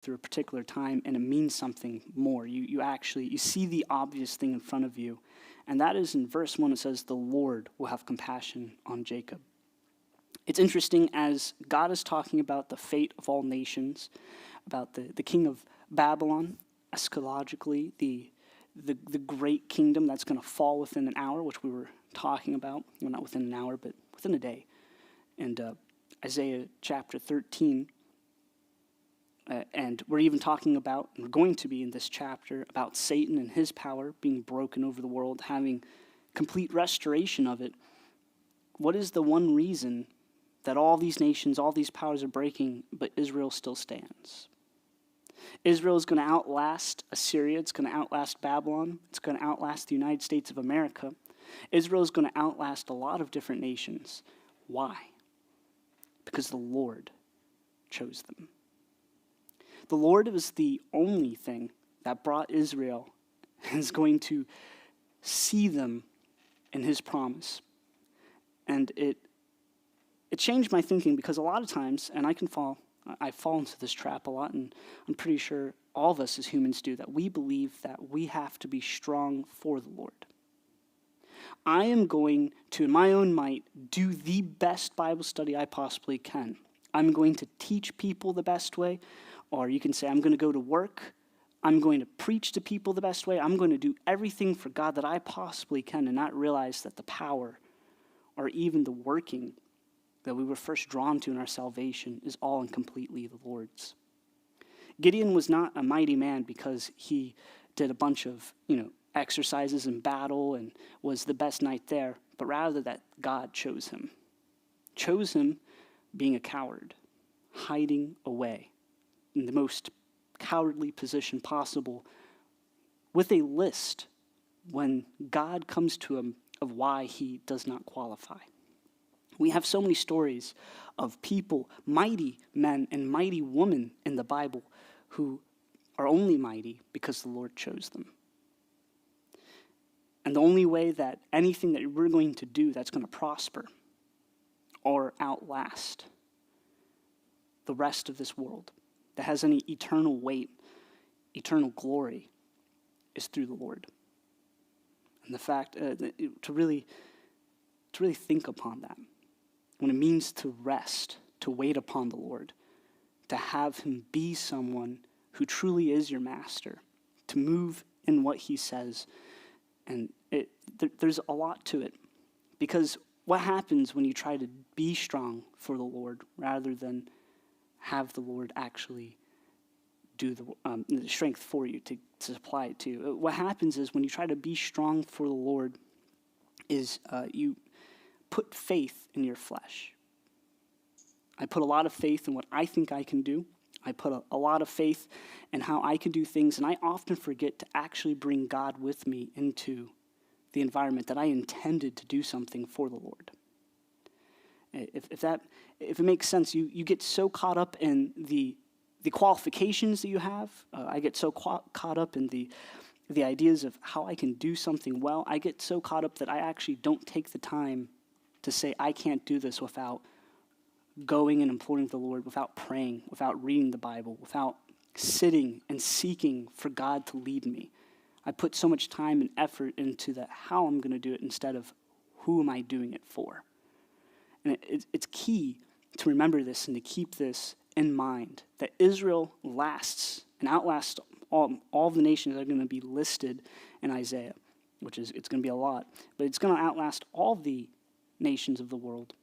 through a particular time, and it means something more. You see the obvious thing in front of you, and that is in verse 1. It says, "The Lord will have compassion on Jacob." It's interesting as God is talking about the fate of all nations, about the king of Babylon, eschatologically, the great kingdom that's going to fall within an hour, which we were talking about. Well, not within an hour, but within a day. And Isaiah chapter 13. And we're even talking about, and we're going to be in this chapter, about Satan and his power being broken over the world, having complete restoration of it. What is the one reason that all these nations, all these powers are breaking, but Israel still stands? Israel is going to outlast Assyria. It's going to outlast Babylon. It's going to outlast the United States of America. Israel is going to outlast a lot of different nations. Why? Because the Lord chose them. The Lord was the only thing that brought Israel and is going to see them in his promise. And it changed my thinking, because a lot of times, and I fall into this trap a lot, and I'm pretty sure all of us as humans do, that we believe that we have to be strong for the Lord. I am going to, in my own might, do the best Bible study I possibly can. I'm going to teach people the best way, or you can say I'm going to go to work. I'm going to preach to people the best way. I'm going to do everything for God that I possibly can, and not realize that the power or even the working that we were first drawn to in our salvation is all and completely the Lord's. Gideon was not a mighty man because he did a bunch of, exercises in battle and was the best knight there, but rather that God chose him. Chose him being a coward, hiding away in the most cowardly position possible, with a list when God comes to him of why he does not qualify. We have so many stories of people, mighty men and mighty women in the Bible, who are only mighty because the Lord chose them. And the only way that anything that we're going to do that's going to prosper or outlast the rest of this world, that has any eternal weight, eternal glory, is through the Lord. And the fact to really think upon that, when it means to rest, to wait upon the Lord, to have him be someone who truly is your master, to move in what he says. And there's a lot to it, because what happens when you try to be strong for the Lord rather than have the Lord actually do the strength for you to supply it to you? What happens is when you try to be strong for the Lord is you put faith in your flesh. I put a lot of faith in what I think I can do. I put a lot of faith in how I can do things, and I often forget to actually bring God with me into the environment that I intended to do something for the Lord. If it makes sense, you get so caught up in the qualifications that you have. I get so caught up in the ideas of how I can do something well. I get so caught up that I actually don't take the time to say I can't do this without going and imploring the Lord, without praying, without reading the Bible, without sitting and seeking for God to lead me. I put so much time and effort into how I'm going to do it instead of who am I doing it for. And it's key to remember this and to keep this in mind, that Israel lasts and outlasts all the nations that are going to be listed in Isaiah, it's going to be a lot, but it's going to outlast all the nations of the world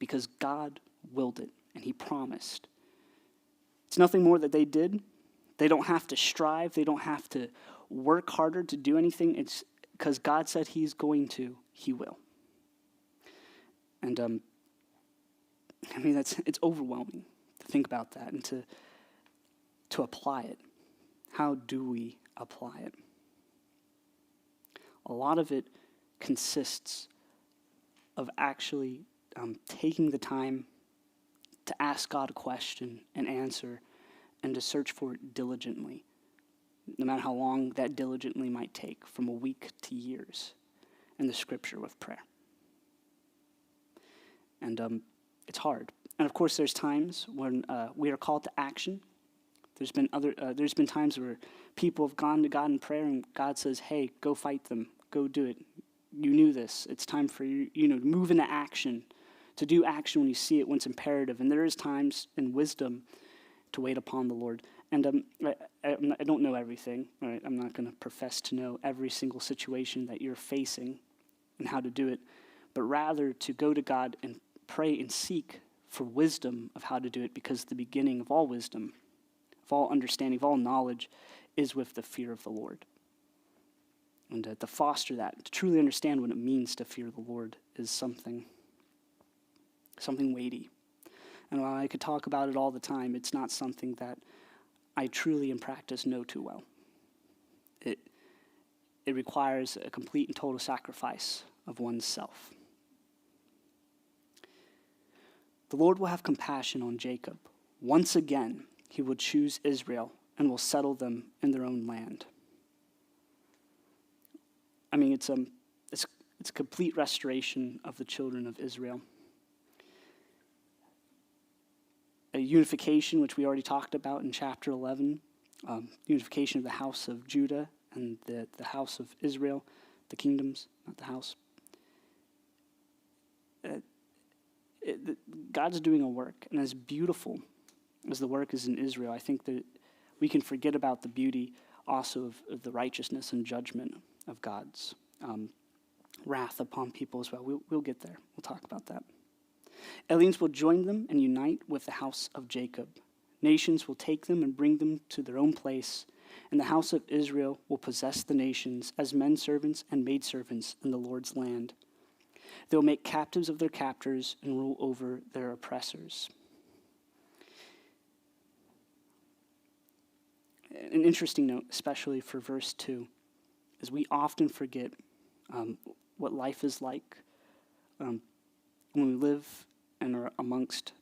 because God willed it and he promised. It's nothing more that they did. They don't have to strive. They don't have to work harder to do anything. It's because God said he's going to, he will. And it's overwhelming to think about that and to apply it. How do we apply it? A lot of it consists of actually taking the time to ask God a question and answer, and to search for it diligently, no matter how long that diligently might take, from a week to years, in the scripture with prayer. And it's hard. And of course, there's times when we are called to action. There's been times where people have gone to God in prayer, and God says, "Hey, go fight them. Go do it. You knew this. It's time for you, to move into action, to do action when you see it, when it's imperative." And there is times in wisdom to wait upon the Lord. And I don't know everything. Right? I'm not going to profess to know every single situation that you're facing and how to do it, but rather to go to God and pray and seek for wisdom of how to do it, because the beginning of all wisdom, of all understanding, of all knowledge, is with the fear of the Lord. And to foster that, to truly understand what it means to fear the Lord, is something weighty. And while I could talk about it all the time, it's not something that I truly in practice know too well. It requires a complete and total sacrifice of one's self. The Lord will have compassion on Jacob. Once again, he will choose Israel and will settle them in their own land. I mean, it's a complete restoration of the children of Israel. A unification, which we already talked about in chapter 11, unification of the house of Judah and the house of Israel, the kingdoms, not the house. God's doing a work, and as beautiful as the work is in Israel, I think that we can forget about the beauty also of the righteousness and judgment of God's wrath upon people as well. We'll get there. We'll talk about that. Aliens will join them and unite with the house of Jacob. Nations will take them and bring them to their own place, and the house of Israel will possess the nations as men servants and maidservants in the Lord's land. They will make captives of their captors and rule over their oppressors. An interesting note, especially for verse 2, is we often forget what life is like when we live and are amongst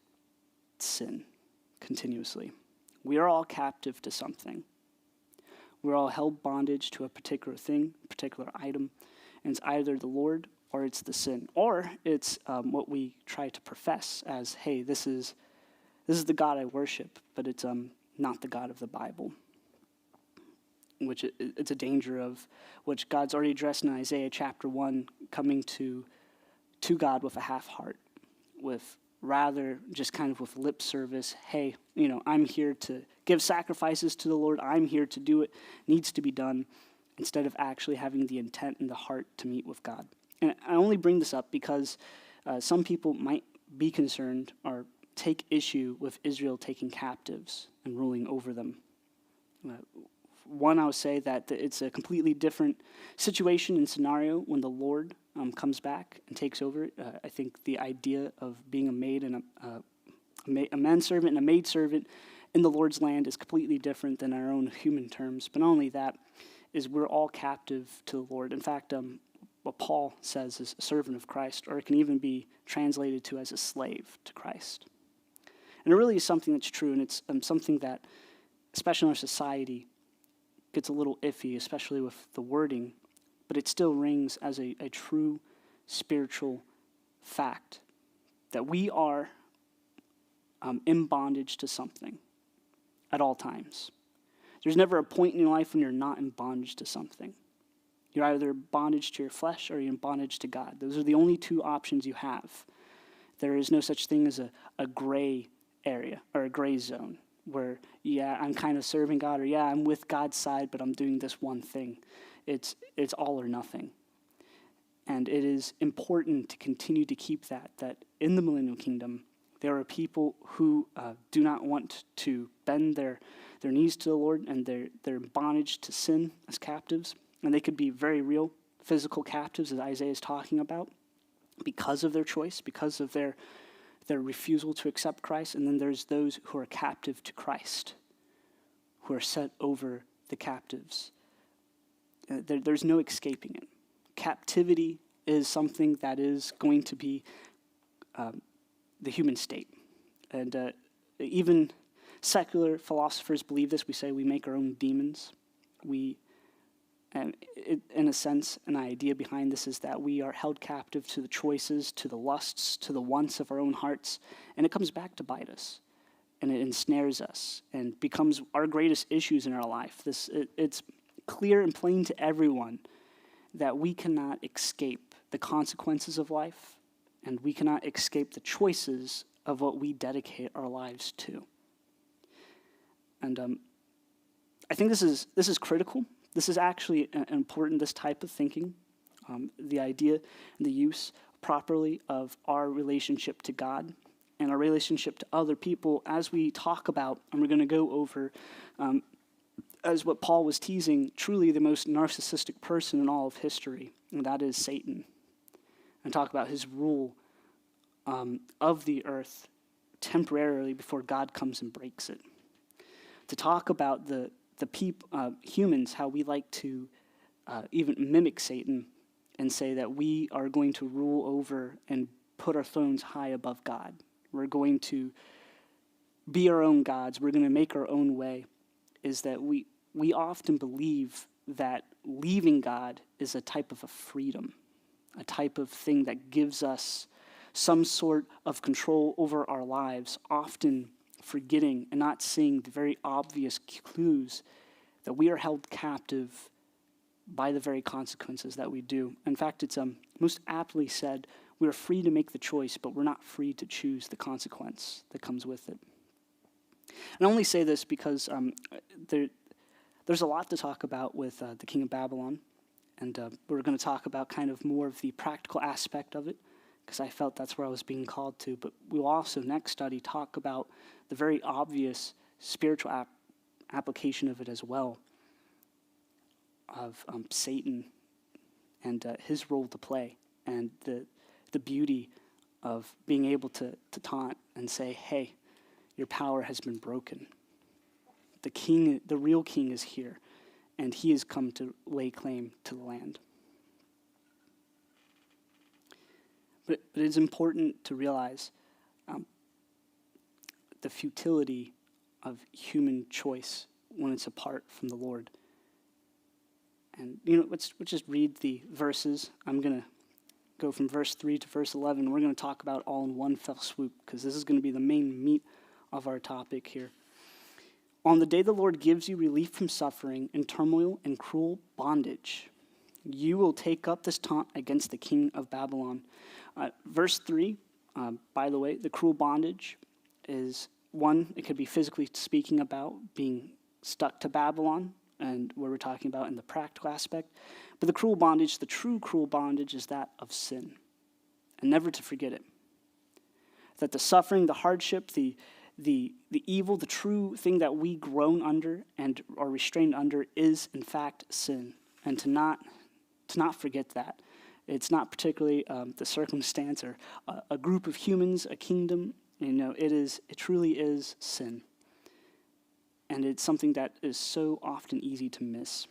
sin continuously. We are all captive to something. We're all held bondage to a particular thing, a particular item, and it's either the Lord or it's the sin, or it's what we try to profess as, hey, this is the God I worship, but it's not the God of the Bible, which it's a danger of which God's already addressed in Isaiah chapter 1, coming to God with a half heart, with rather just kind of with lip service. Hey, I'm here to give sacrifices to the Lord. I'm here to do it. Needs to be done, instead of actually having the intent and the heart to meet with God. And I only bring this up because some people might be concerned or take issue with Israel taking captives and ruling over them. One, I would say that it's a completely different situation and scenario when the Lord comes back and takes over. I think the idea of being a maid and a manservant and a maidservant in the Lord's land is completely different than our own human terms. But not only that, is we're all captive to the Lord. In fact, what Paul says is a servant of Christ, or it can even be translated to as a slave to Christ. And it really is something that's true, and it's something that, especially in our society, gets a little iffy, especially with the wording, but it still rings as a true spiritual fact that we are in bondage to something at all times. There's never a point in your life when you're not in bondage to something. You're either bondage to your flesh or you're in bondage to God. Those are the only two options you have. There is no such thing as a gray area or a gray zone where, yeah, I'm kind of serving God, or yeah, I'm with God's side, but I'm doing this one thing. It's all or nothing. And it is important to continue to keep that in the millennial kingdom, there are people who do not want to bend their knees to the Lord, and they're in bondage to sin as captives. And they could be very real physical captives, as Isaiah is talking about, because of their choice, because of their refusal to accept Christ. And then there's those who are captive to Christ, who are set over the captives. There's no escaping it. Captivity is something that is going to be the human state. And even secular philosophers believe this. We say we make our own demons. In a sense, an idea behind this is that we are held captive to the choices, to the lusts, to the wants of our own hearts, and it comes back to bite us. and it ensnares us and becomes our greatest issues in our life. It's clear and plain to everyone that we cannot escape the consequences of life, and we cannot escape the choices of what we dedicate our lives to. And I think this is critical. This is actually important, this type of thinking, the idea and the use properly of our relationship to God and our relationship to other people as we talk about, and we're going to go over, as what Paul was teasing, truly the most narcissistic person in all of history, and that is Satan, and talk about his rule of the earth temporarily before God comes and breaks it. To talk about the humans, how we like to even mimic Satan and say that we are going to rule over and put our thrones high above God. We're going to be our own gods. We're going to make our own way. Is that we often believe that leaving God is a type of a freedom, a type of thing that gives us some sort of control over our lives, often forgetting and not seeing the very obvious clues that we are held captive by the very consequences that we do. In fact, it's most aptly said, we are free to make the choice, but we're not free to choose the consequence that comes with it. And I only say this because there's a lot to talk about with the king of Babylon, and we're going to talk about kind of more of the practical aspect of it, because I felt that's where I was being called to. But we'll also next study talk about the very obvious spiritual application of it as well, of Satan and his role to play, and the beauty of being able to taunt and say, hey, your power has been broken. The king, the real king, is here, and he has come to lay claim to the land. But it's important to realize the futility of human choice when it's apart from the Lord. And, let's just read the verses. I'm going to go from verse 3 to verse 11. We're going to talk about all in one fell swoop, because this is going to be the main meat of our topic here. On the day the Lord gives you relief from suffering and turmoil and cruel bondage, you will take up this taunt against the king of Babylon. Verse 3, by the way, the cruel bondage is one, it could be physically speaking about being stuck to Babylon, and what we're talking about in the practical aspect. But the cruel bondage, the true cruel bondage, is that of sin. And never to forget it. That the suffering, the hardship, the evil, the true thing that we groan under and are restrained under is, in fact, sin. And to not forget that. It's not particularly the circumstance or a group of humans, a kingdom. It truly is sin. And it's something that is so often easy to miss.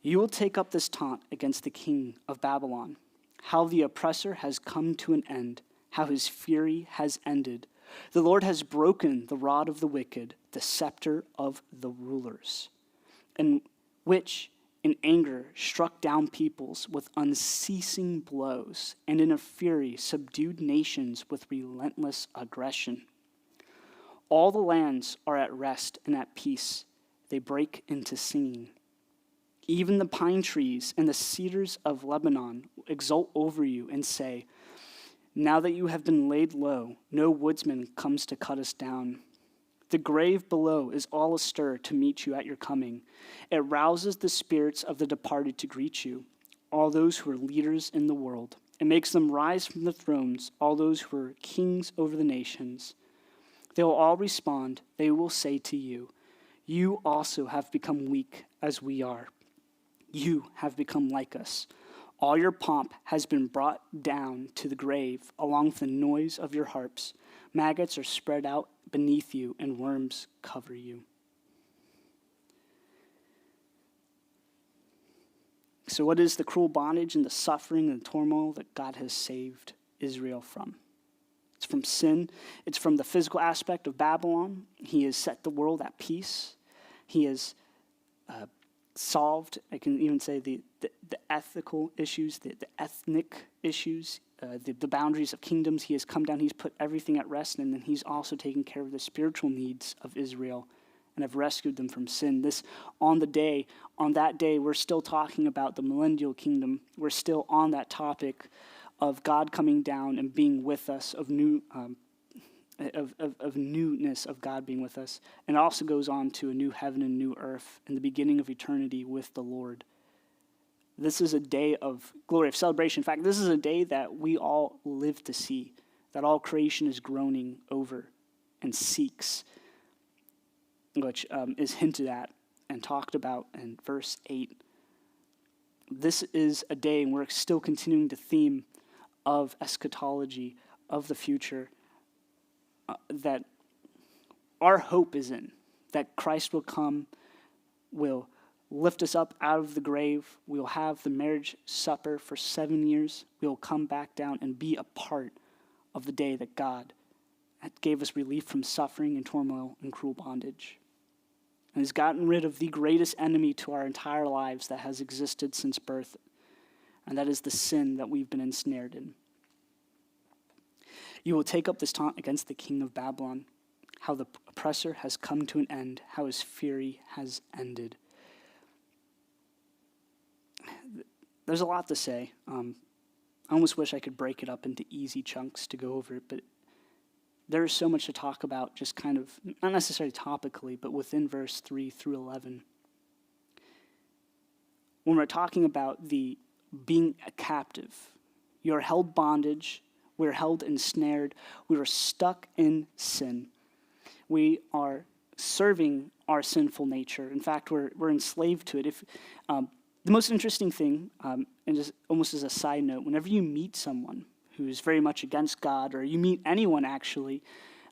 You will take up this taunt against the king of Babylon, how the oppressor has come to an end, how his fury has ended. The Lord has broken the rod of the wicked, the scepter of the rulers, and which in anger struck down peoples with unceasing blows, and in a fury subdued nations with relentless aggression. All the lands are at rest and at peace. They break into singing. Even the pine trees and the cedars of Lebanon exult over you and say, now that you have been laid low, no woodsman comes to cut us down. The grave below is all astir to meet you at your coming. It rouses the spirits of the departed to greet you, all those who are leaders in the world. It makes them rise from the thrones, all those who are kings over the nations. They will all respond. They will say to you, you also have become weak as we are. You have become like us. All your pomp has been brought down to the grave, along with the noise of your harps. Maggots are spread out beneath you, and worms cover you. So what is the cruel bondage and the suffering and the turmoil that God has saved Israel from? It's from sin. It's from the physical aspect of Babylon. He has set the world at peace. He has solved. I can even say the ethical issues, the ethnic issues, the boundaries of kingdoms. He has come down, he's put everything at rest, and then he's also taken care of the spiritual needs of Israel and have rescued them from sin. On that day, we're still talking about the millennial kingdom. We're still on that topic of God coming down and being with us, of newness of God being with us. And it also goes on to a new heaven and new earth and the beginning of eternity with the Lord. This is a day of glory, of celebration. In fact, this is a day that we all live to see, that all creation is groaning over and seeks, which is hinted at and talked about in verse 8. This is a day, and we're still continuing the theme of eschatology, of the future, that our hope is in, that Christ will come, will lift us up out of the grave, we'll have the marriage supper for 7 years, we'll come back down and be a part of the day that God gave us relief from suffering and turmoil and cruel bondage, and has gotten rid of the greatest enemy to our entire lives that has existed since birth, and that is the sin that we've been ensnared in. You will take up this taunt against the king of Babylon, how the oppressor has come to an end, how his fury has ended. There's a lot to say. I almost wish I could break it up into easy chunks to go over it, but there is so much to talk about, just kind of, not necessarily topically, but within verse 3 through 11. When we're talking about the being a captive, you are held bondage, we're held ensnared, we are stuck in sin. We are serving our sinful nature. In fact, we're enslaved to it. The most interesting thing, and just almost as a side note, whenever you meet someone who's very much against God, or you meet anyone actually,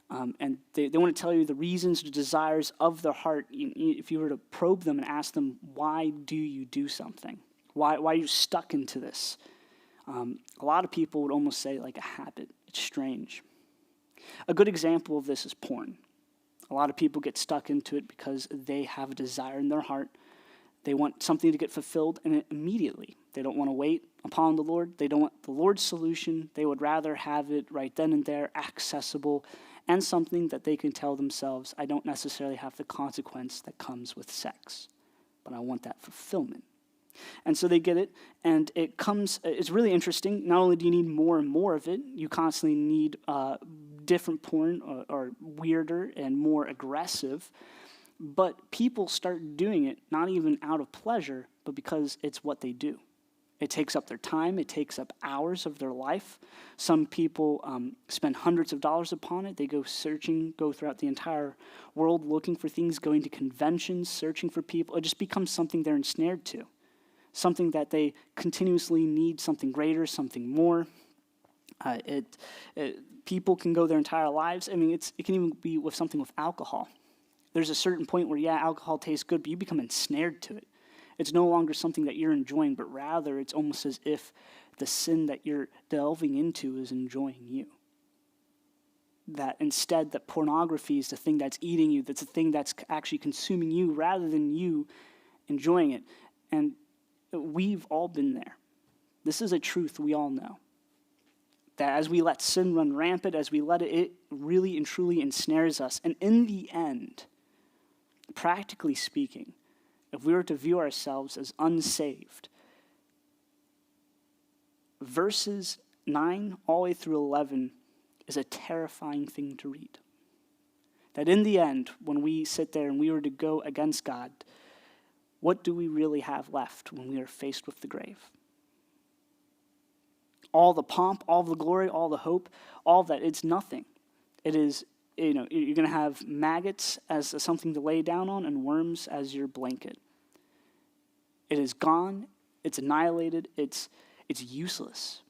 and they want to tell you the reasons, the desires of their heart, if you were to probe them and ask them, why do you do something? Why are you stuck into this? A lot of people would almost say like a habit. It's strange. A good example of this is porn. A lot of people get stuck into it because they have a desire in their heart. They want something to get fulfilled and immediately. They don't want to wait upon the Lord. They don't want the Lord's solution. They would rather have it right then and there, accessible, and something that they can tell themselves, I don't necessarily have the consequence that comes with sex, but I want that fulfillment. And so they get it, and it's really interesting. Not only do you need more and more of it, you constantly need different porn or weirder and more aggressive. But people start doing it not even out of pleasure, but because it's what they do. It takes up their time. It takes up hours of their life. Some people spend hundreds of dollars upon it. They go searching, go throughout the entire world looking for things, going to conventions, searching for people. It just becomes something they're ensnared to, something that they continuously need, something greater, something more. People can go their entire lives. I mean, it can even be with something with alcohol. There's a certain point where, alcohol tastes good, but you become ensnared to it. It's no longer something that you're enjoying, but rather it's almost as if the sin that you're delving into is enjoying you. That instead, that pornography is the thing that's eating you, that's the thing that's actually consuming you rather than you enjoying it. And we've all been there. This is a truth we all know. That as we let sin run rampant, as we let it really and truly ensnares us. And in the end, practically speaking, if we were to view ourselves as unsaved, verses 9 all the way through 11 is a terrifying thing to read. That in the end, when we sit there and we were to go against God, what do we really have left when we are faced with the grave? All the pomp, all the glory, all the hope, all that, it's nothing. It is, you're going to have maggots as something to lay down on and worms as your blanket. It is gone. It's annihilated. It's useless.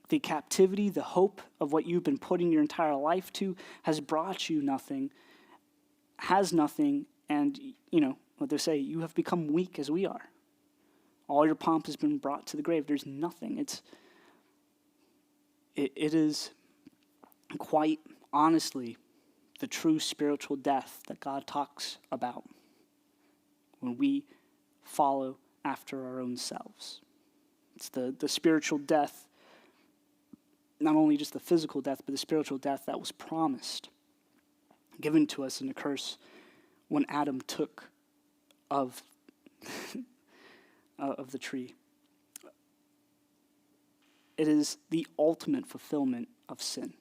The captivity, the hope of what you've been putting your entire life to has brought you nothing, has nothing, and, what they say, you have become weak as we are. All your pomp has been brought to the grave. There's nothing. It is quite honestly the true spiritual death that God talks about when we follow after our own selves. It's the spiritual death, not only just the physical death, but the spiritual death that was promised, given to us in the curse when Adam took of the tree. It is the ultimate fulfillment of sin,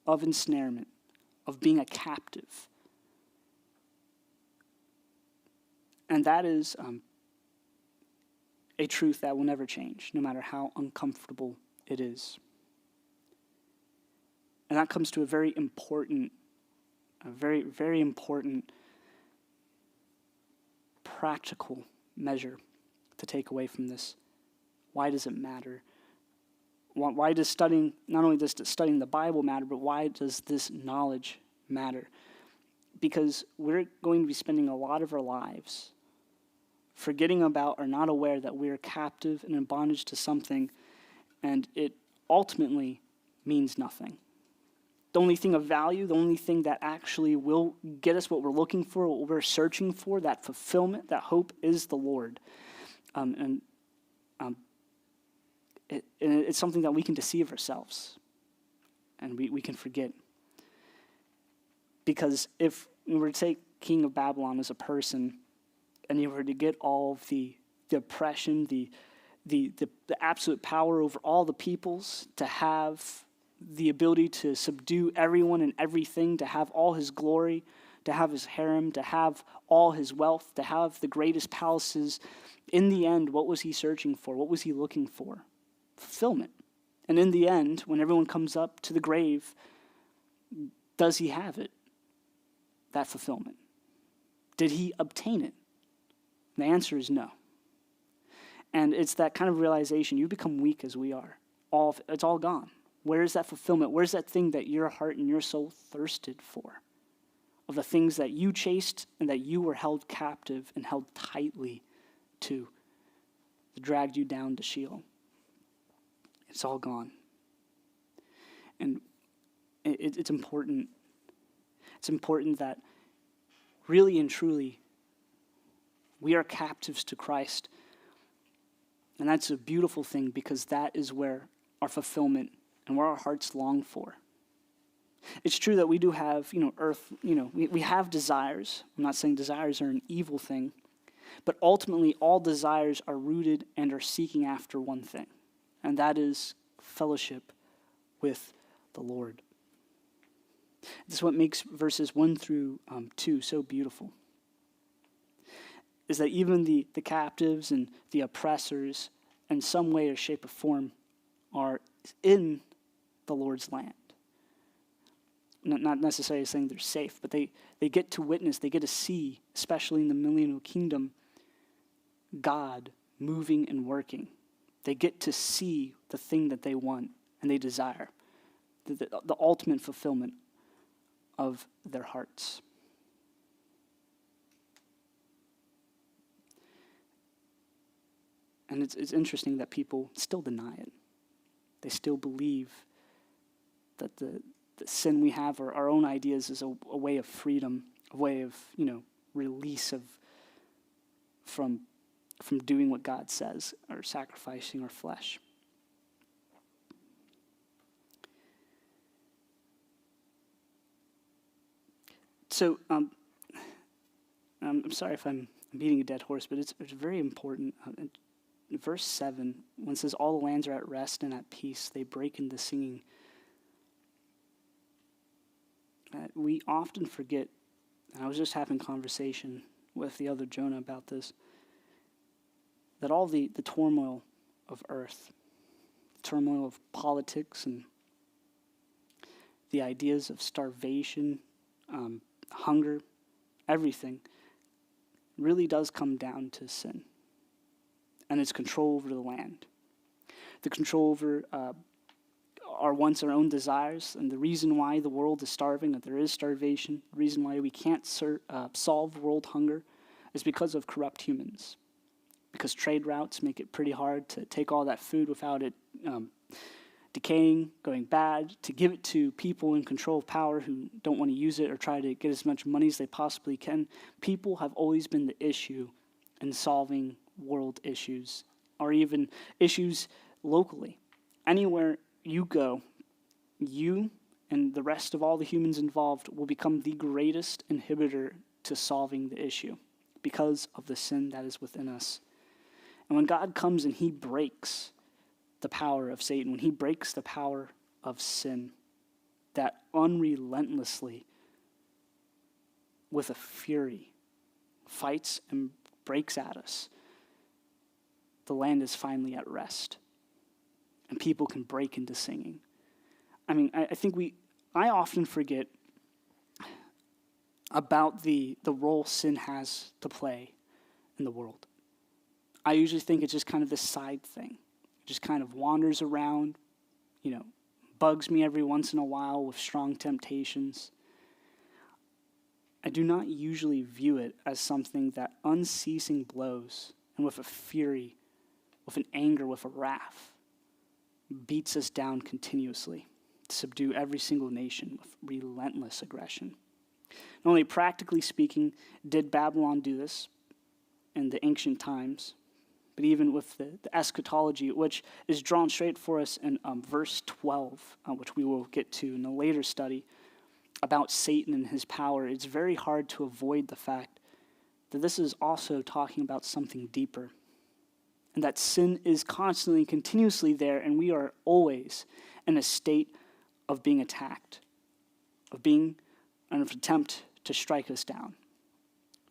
of ensnarement, of being a captive. And that is a truth that will never change, no matter how uncomfortable it is. And that comes to a very important practical measure to take away from this. Why does it matter? Why does studying, not only does studying the Bible matter, but why does this knowledge matter? Because we're going to be spending a lot of our lives forgetting about or not aware that we are captive and in bondage to something, and it ultimately means nothing. The only thing of value, the only thing that actually will get us what we're looking for, what we're searching for, that fulfillment, that hope, is the Lord. It's something that we can deceive ourselves, and we can forget. Because if we were to take King of Babylon as a person, and you were to get all of the oppression, the absolute power over all the peoples, to have the ability to subdue everyone and everything, to have all his glory, to have his harem, to have all his wealth, to have the greatest palaces, in the end, what was he searching for? What was he looking for? Fulfillment. And in the end, when everyone comes up to the grave, does he have it? That fulfillment. Did he obtain it? And the answer is no. And it's that kind of realization, you become weak as we are. It's all gone. Where is that fulfillment? Where's that thing that your heart and your soul thirsted for? Of the things that you chased and that you were held captive and held tightly to, that dragged you down to Sheol. It's all gone. And it's important. It's important that really and truly we are captives to Christ. And that's a beautiful thing, because that is where our fulfillment and where our hearts long for. It's true that we do have, we have desires. I'm not saying desires are an evil thing, but ultimately all desires are rooted and are seeking after one thing, and that is fellowship with the Lord. This is what makes verses 1 through 2 so beautiful, is that even the captives and the oppressors, in some way or shape or form, are in the Lord's land. Not necessarily saying they're safe, but they get to witness, they get to see, especially in the millennial kingdom, God moving and working. They get to see the thing that they want and they desire, the ultimate fulfillment of their hearts. And it's interesting that people still deny it. They still believe that the sin we have, or our own ideas, is a way of freedom, a way of, release from doing what God says, or sacrificing our flesh. So, I'm sorry if I'm beating a dead horse, but it's very important. In verse 7, when it says, all the lands are at rest and at peace, they break into singing. We often forget, and I was just having conversation with the other Jonah about this, that all the turmoil of earth, the turmoil of politics, and the ideas of starvation, hunger, everything, really does come down to sin and its control over the land. The control over our wants, our own desires, and the reason why the world is starving, that there is starvation, the reason why we can't solve world hunger, is because of corrupt humans. Because trade routes make it pretty hard to take all that food without it decaying, going bad, to give it to people in control of power who don't want to use it or try to get as much money as they possibly can. People have always been the issue in solving world issues or even issues locally. Anywhere you go, you and the rest of all the humans involved will become the greatest inhibitor to solving the issue because of the sin that is within us. And when God comes and he breaks the power of Satan, when he breaks the power of sin, that unrelentlessly, with a fury, fights and breaks at us, the land is finally at rest. And people can break into singing. I mean, I think I often forget about the role sin has to play in the world. I usually think it's just kind of this side thing. It just kind of wanders around, bugs me every once in a while with strong temptations. I do not usually view it as something that unceasing blows and with a fury, with an anger, with a wrath, beats us down continuously to subdue every single nation with relentless aggression. Not only practically speaking did Babylon do this in the ancient times, but even with the eschatology, which is drawn straight for us in verse 12, which we will get to in a later study, about Satan and his power, it's very hard to avoid the fact that this is also talking about something deeper, and that sin is constantly, continuously there, and we are always in a state of being attacked, of being an attempt to strike us down,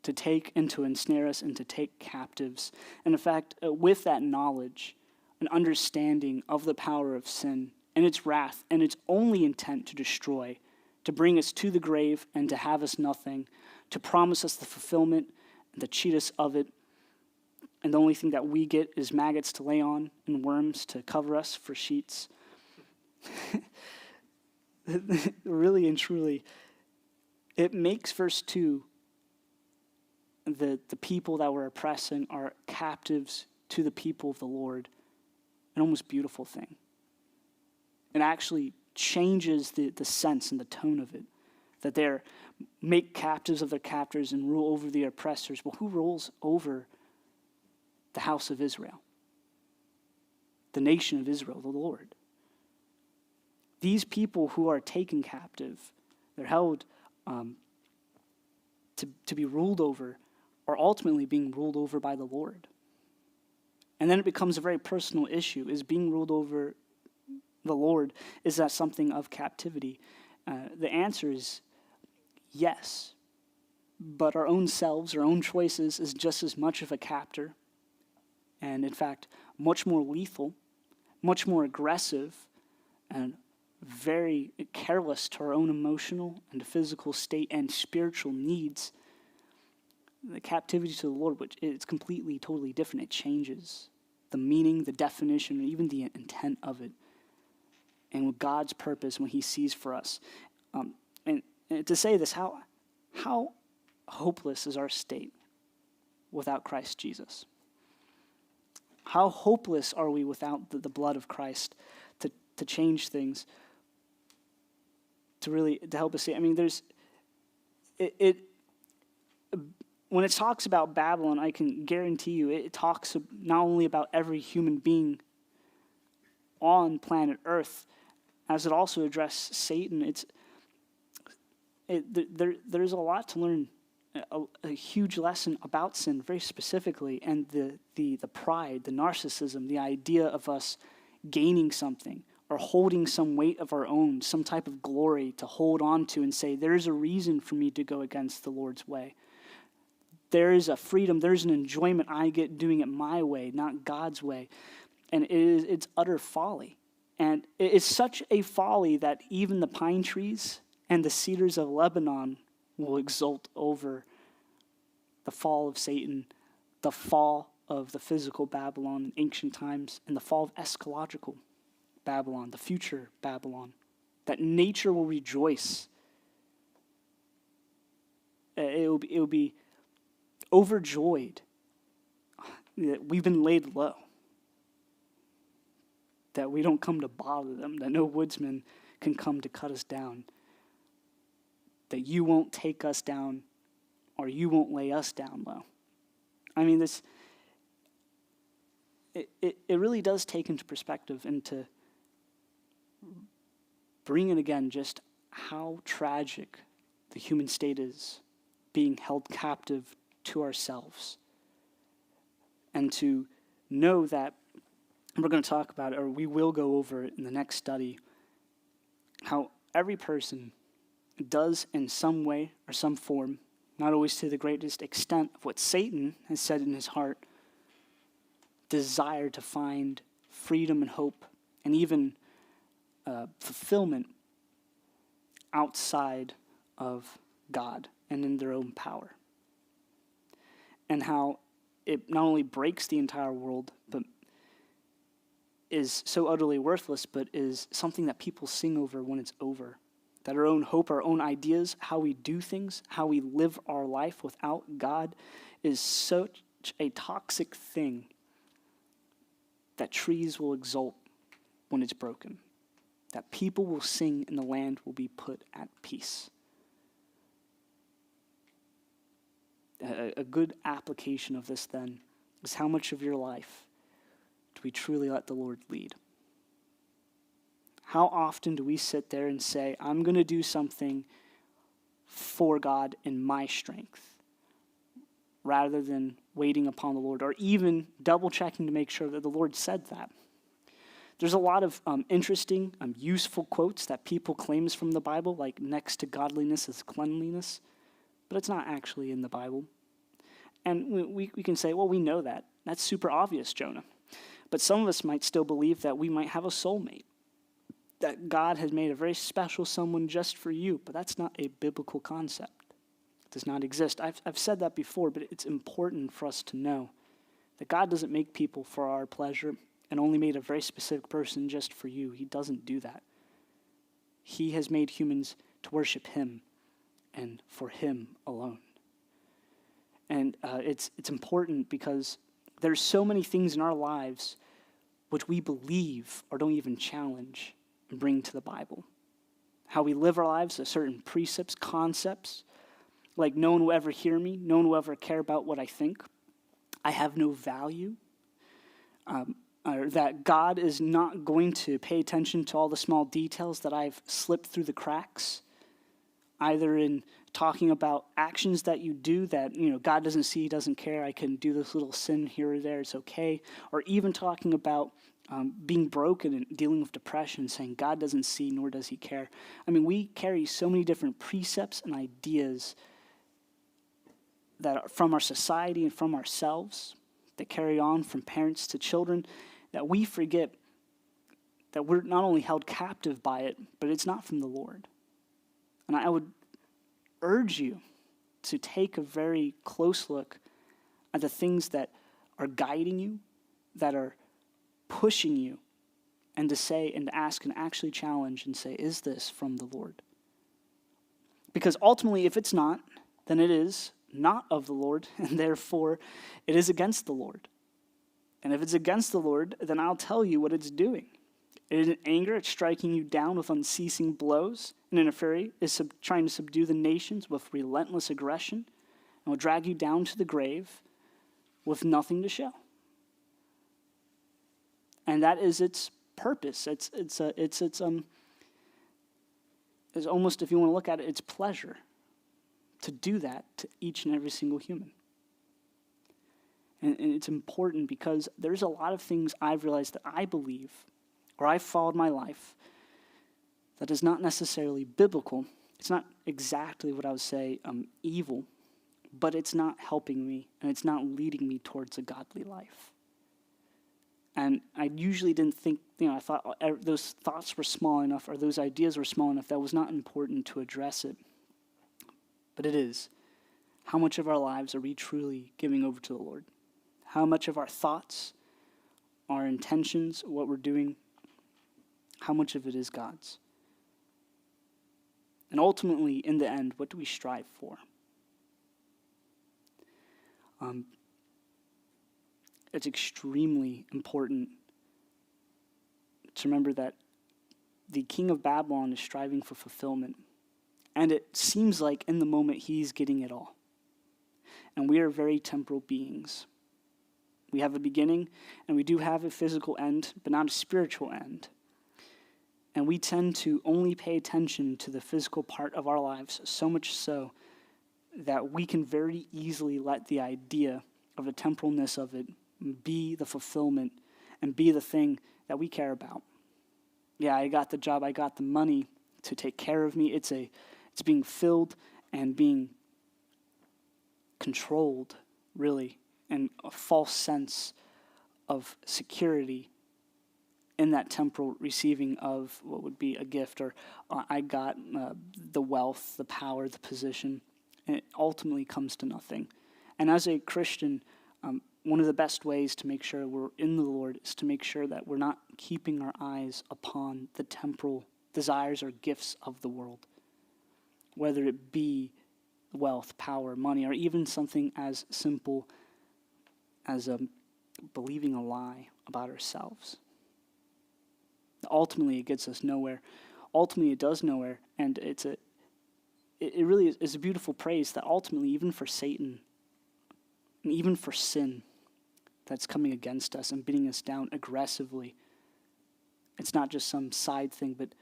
to take and to ensnare us and to take captives. And in fact, with that knowledge, an understanding of the power of sin and its wrath and its only intent to destroy, to bring us to the grave and to have us nothing, to promise us the fulfillment and to cheat us of it, and the only thing that we get is maggots to lay on and worms to cover us for sheets. Really and truly, it makes verse 2, the people that we're oppressing are captives to the people of the Lord, an almost beautiful thing. It actually changes the sense and the tone of it, that they're make captives of their captors and rule over the oppressors. Well, who rules over the house of Israel? The nation of Israel, the Lord. These people who are taken captive, they're held to be ruled over, are ultimately being ruled over by the Lord. And then it becomes a very personal issue. Is being ruled over the Lord, is that something of captivity? The answer is yes. But our own selves, our own choices, is just as much of a captor, and in fact, much more lethal, much more aggressive, and very careless to our own emotional and physical state and spiritual needs. The captivity to the Lord, which it's completely, totally different. It changes the meaning, the definition, and even the intent of it, and with God's purpose when he sees for us. And to say this, how hopeless is our state without Christ Jesus? How hopeless are we without the blood of Christ to change things, to help us see? I mean, when it talks about Babylon, I can guarantee you it talks not only about every human being on planet Earth, as it also addresses Satan. There's a lot to learn, a huge lesson about sin very specifically, and the pride, the narcissism, the idea of us gaining something or holding some weight of our own, some type of glory to hold on to and say, there's a reason for me to go against the Lord's way. There is a freedom, there's an enjoyment I get doing it my way, not God's way. And it's utter folly. And it's such a folly that even the pine trees and the cedars of Lebanon will exult over the fall of Satan, the fall of the physical Babylon in ancient times, and the fall of eschatological Babylon, the future Babylon, that nature will rejoice. It will be overjoyed that we've been laid low, that we don't come to bother them, that no woodsman can come to cut us down, that you won't take us down or you won't lay us down low. I mean, it really does take into perspective and to bring in again just how tragic the human state is, being held captive to ourselves. And to know that, and we're going to talk about it, or we will go over it in the next study, how every person does in some way or some form, not always to the greatest extent of what Satan has said in his heart, desire to find freedom and hope and even fulfillment outside of God and in their own power. And how it not only breaks the entire world, but is so utterly worthless, but is something that people sing over when it's over. That our own hope, our own ideas, how we do things, how we live our life without God is such a toxic thing that trees will exult when it's broken. That people will sing and the land will be put at peace. A good application of this then is how much of your life do we truly let the Lord lead? How often do we sit there and say, I'm going to do something for God in my strength, rather than waiting upon the Lord, or even double checking to make sure that the Lord said that? There's a lot of interesting, useful quotes that people claim is from the Bible, like next to godliness is cleanliness, but it's not actually in the Bible. And we can say, well, we know that. That's super obvious, Jonah. But some of us might still believe that we might have a soulmate, that God has made a very special someone just for you, but that's not a biblical concept. It does not exist. I've said that before, but it's important for us to know that God doesn't make people for our pleasure and only made a very specific person just for you. He doesn't do that. He has made humans to worship him and for him alone. And it's important because there's so many things in our lives which we believe or don't even challenge and bring to the Bible. How we live our lives, certain precepts, concepts, like no one will ever hear me, no one will ever care about what I think, I have no value, or that God is not going to pay attention to all the small details that I've slipped through the cracks, either in talking about actions that you do that, God doesn't see, he doesn't care, I can do this little sin here or there, it's okay, or even talking about being broken and dealing with depression, saying God doesn't see nor does he care. I mean, we carry so many different precepts and ideas that are from our society and from ourselves, that carry on from parents to children, that we forget that we're not only held captive by it, but it's not from the Lord. And I would urge you to take a very close look at the things that are guiding you, that are pushing you, and to say and to ask and actually challenge and say, is this from the Lord? Because ultimately, if it's not, then it is not of the Lord, and therefore it is against the Lord. And if it's against the Lord, then I'll tell you what it's doing. In anger, it's striking you down with unceasing blows, and in a fury, is trying to subdue the nations with relentless aggression, and will drag you down to the grave with nothing to show. And that is its purpose. It's almost, if you want to look at it, it's pleasure to do that to each and every single human. And it's important because there's a lot of things I've realized that I believe, or I've followed my life, that is not necessarily biblical. It's not exactly what I would say evil, but it's not helping me, and it's not leading me towards a godly life. And I usually didn't think, I thought those thoughts were small enough, or those ideas were small enough, that was not important to address it. But it is. How much of our lives are we truly giving over to the Lord? How much of our thoughts, our intentions, what we're doing, how much of it is God's? And ultimately, in the end, what do we strive for? It's extremely important to remember that the king of Babylon is striving for fulfillment. And it seems like in the moment he's getting it all. And we are very temporal beings. We have a beginning, and we do have a physical end, but not a spiritual end. And we tend to only pay attention to the physical part of our lives, so much so that we can very easily let the idea of the temporalness of it be the fulfillment and be the thing that we care about. Yeah, I got the job, I got the money to take care of me. It's being filled and being controlled, really, and a false sense of security in that temporal receiving of what would be a gift, or I got the wealth, the power, the position, and it ultimately comes to nothing. And as a Christian, one of the best ways to make sure we're in the Lord is to make sure that we're not keeping our eyes upon the temporal desires or gifts of the world, whether it be wealth, power, money, or even something as simple as believing a lie about ourselves. Ultimately, it gets us nowhere. Ultimately, it does nowhere, and it really is a beautiful praise that ultimately, even for Satan, and even for sin that's coming against us and beating us down aggressively, it's not just some side thing, but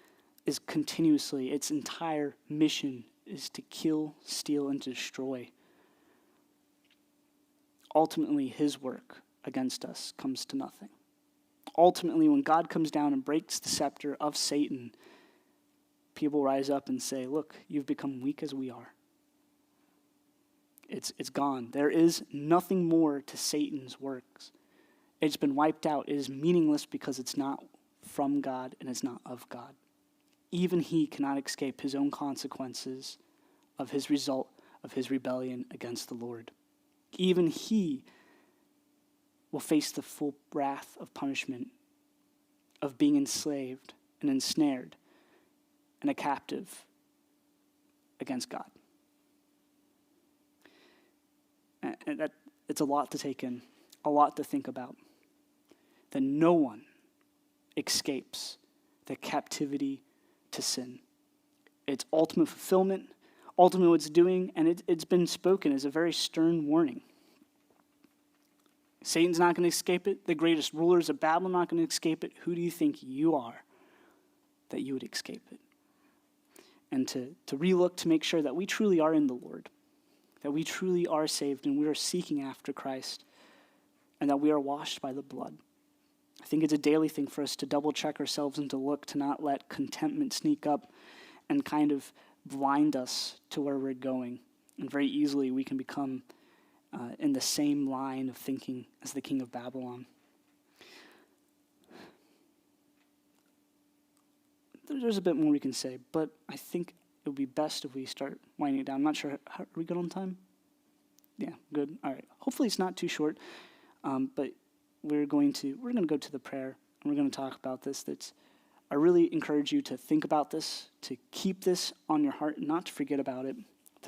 is continuously, its entire mission is to kill, steal, and to destroy. Ultimately, his work against us comes to nothing. Ultimately, when God comes down and breaks the scepter of Satan, people rise up and say, look, you've become weak as we are. It's gone. There is nothing more to Satan's works. It's been wiped out. It is meaningless because it's not from God and it's not of God. Even he cannot escape his own consequences of his result of his rebellion against the Lord. Even he will face the full wrath of punishment of being enslaved and ensnared and a captive against God. And that it's a lot to take in, a lot to think about. That no one escapes the captivity to sin. Its ultimate fulfillment, ultimately what it's doing, and it's been spoken as a very stern warning. Satan's not going to escape it. The greatest rulers of Babylon are not going to escape it. Who do you think you are that you would escape it? And to relook to make sure that we truly are in the Lord, that we truly are saved and we are seeking after Christ, and that we are washed by the blood. I think it's a daily thing for us to double check ourselves and to look to not let contentment sneak up and kind of blind us to where we're going. And very easily we can become in the same line of thinking as the king of Babylon. There's a bit more we can say, but I think it would be best if we start winding it down. I'm not sure. Are we good on time? Yeah, good. All right. Hopefully it's not too short, but we're going to go to the prayer, and we're going to talk about this. I really encourage you to think about this, to keep this on your heart, and not to forget about it.